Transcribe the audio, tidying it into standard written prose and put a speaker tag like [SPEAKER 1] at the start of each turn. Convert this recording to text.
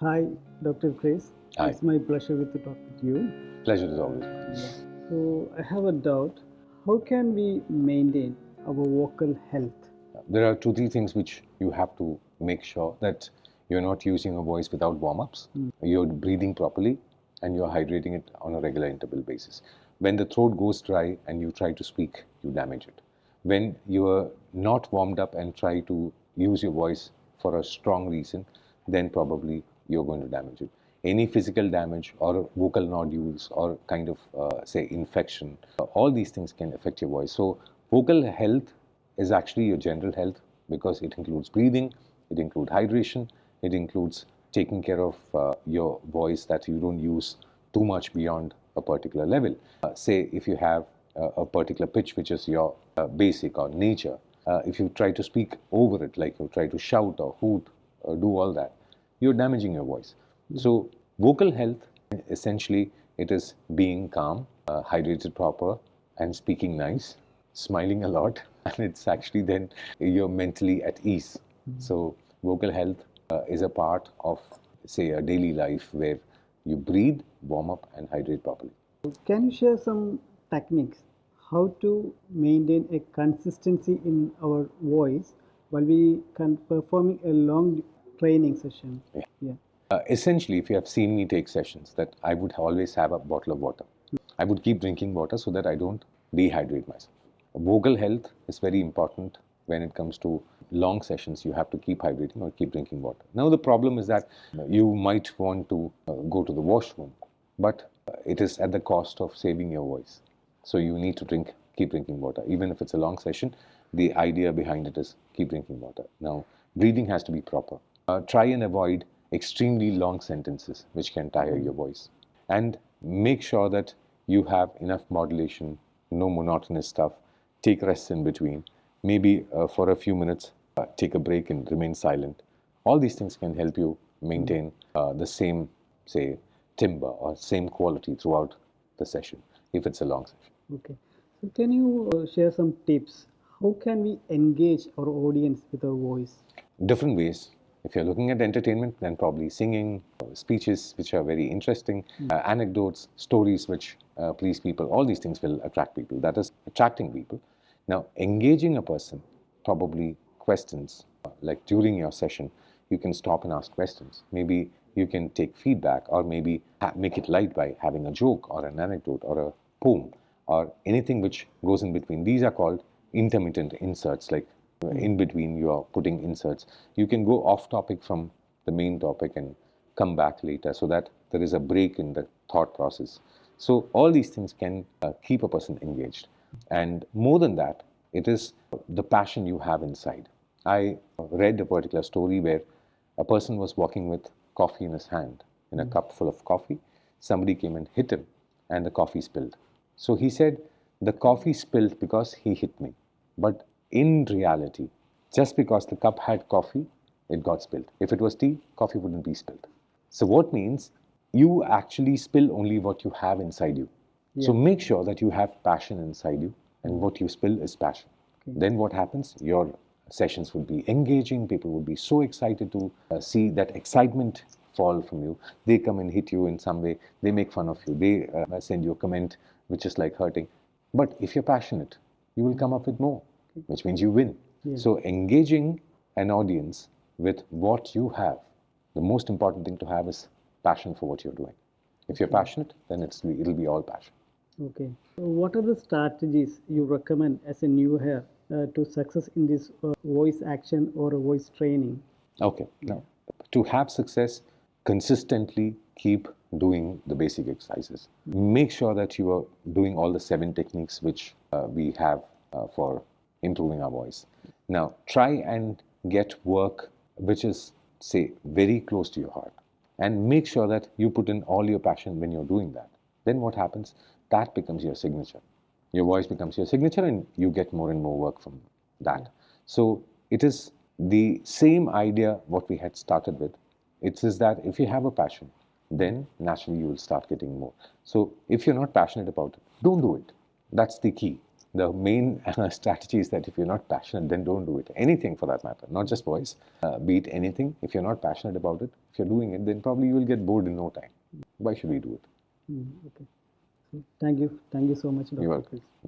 [SPEAKER 1] Hi, Dr. Kriss.
[SPEAKER 2] Hi,
[SPEAKER 1] It's my pleasure to talk with you.
[SPEAKER 2] pleasure is always mine.
[SPEAKER 1] Yeah. So I have a doubt. How can we maintain our vocal health?
[SPEAKER 2] There are two, three things which you have to make sure that you're not using your voice without warm ups, you're breathing properly, and you're hydrating it on a regular interval basis. When the throat goes dry and you try to speak, you damage it. When you are not warmed up and try to use your voice for a strong reason, then probably you're going to damage it. Any physical damage or vocal nodules or kind of, say, infection, all these things can affect your voice. So, vocal health is actually your general health because it includes breathing, it includes hydration, it includes taking care of your voice that you don't use too much beyond a particular level. Say if you have a particular pitch which is your basic or nature, if you try to speak over it, like you try to shout or hoot or do all that, you're damaging your voice. So vocal health, essentially, it is being calm, hydrated proper, and speaking nice, smiling a lot, and it's actually then you're mentally at ease. So vocal health is a part of, say, a daily life where you breathe, warm up, and hydrate properly.
[SPEAKER 1] Can you share some techniques how to maintain a consistency in our voice while we can performing a long training session?
[SPEAKER 2] Yeah.
[SPEAKER 1] Yeah.
[SPEAKER 2] Essentially, if you have seen me take sessions, that I would always have a bottle of water. I would keep drinking water so that I don't dehydrate myself. Vocal health is very important when it comes to long sessions. You have to keep hydrating or keep drinking water. Now, the problem is that you might want to go to the washroom, but it is at the cost of saving your voice. So you need to keep drinking water. Even if it's a long session, the idea behind it is keep drinking water. Now, breathing has to be proper. Try and avoid extremely long sentences which can tire your voice. And make sure that you have enough modulation, no monotonous stuff. Take rests in between. Maybe for a few minutes, take a break and remain silent. All these things can help you maintain the same, say, timbre or same quality throughout the session if it's a long session.
[SPEAKER 1] Okay. So can you share some tips? How can we engage our audience with our voice?
[SPEAKER 2] Different ways. If you're looking at entertainment, then probably singing, speeches which are very interesting, anecdotes, stories which please people, all these things will attract people. That is attracting people. Now, engaging a person, probably questions, like during your session, you can stop and ask questions. Maybe you can take feedback or maybe make it light by having a joke or an anecdote or a poem or anything which goes in between. These are called intermittent inserts, like in between you are putting inserts. You can go off topic from the main topic and come back later so that there is a break in the thought process. So all these things can keep a person engaged. And more than that, it is the passion you have inside. I read a particular story where a person was walking with coffee in his hand, in a cup full of coffee. Somebody came and hit him, and the coffee spilled. So he said, the coffee spilled because he hit me. But in reality, just because the cup had coffee, it got spilled. If it was tea, coffee wouldn't be spilled. So, what means you actually spill only what you have inside you. So,
[SPEAKER 1] Yeah.
[SPEAKER 2] make sure that you have passion inside you, and what you spill is passion. Then, what happens? Your sessions would be engaging, people would be so excited to see that excitement fall from you. They come and hit you in some way, they make fun of you, they send you a comment which is like hurting. But if you're passionate, you will come up with more, which means you win.
[SPEAKER 1] Yeah.
[SPEAKER 2] So, engaging an audience with what you have, the most important thing to have is passion for what you're doing. If you're passionate, then it'll be all passion.
[SPEAKER 1] Okay. So what are the strategies you recommend as a new hair to success in this voice action or voice training?
[SPEAKER 2] Okay. Now, to have success, consistently keep doing the basic exercises. Make sure that you are doing all the 7 techniques which we have for improving our voice. Now, try and get work which is, say, very close to your heart. And make sure that you put in all your passion when you're doing that. Then what happens? That becomes your signature. Your voice becomes your signature and you get more and more work from that. So it is the same idea what we had started with. It is that if you have a passion, then naturally you will start getting more. So if you're not passionate about it, don't do it. That's the key. the main strategy is that if you're not passionate, then don't do it. Anything for that matter, not just voice, be it anything. If you're not passionate about it, if you're doing it, then probably you will get bored in no time. Why should we do it?
[SPEAKER 1] Okay. So thank you so much,
[SPEAKER 2] You're
[SPEAKER 1] Dr.
[SPEAKER 2] welcome.
[SPEAKER 1] Kriss.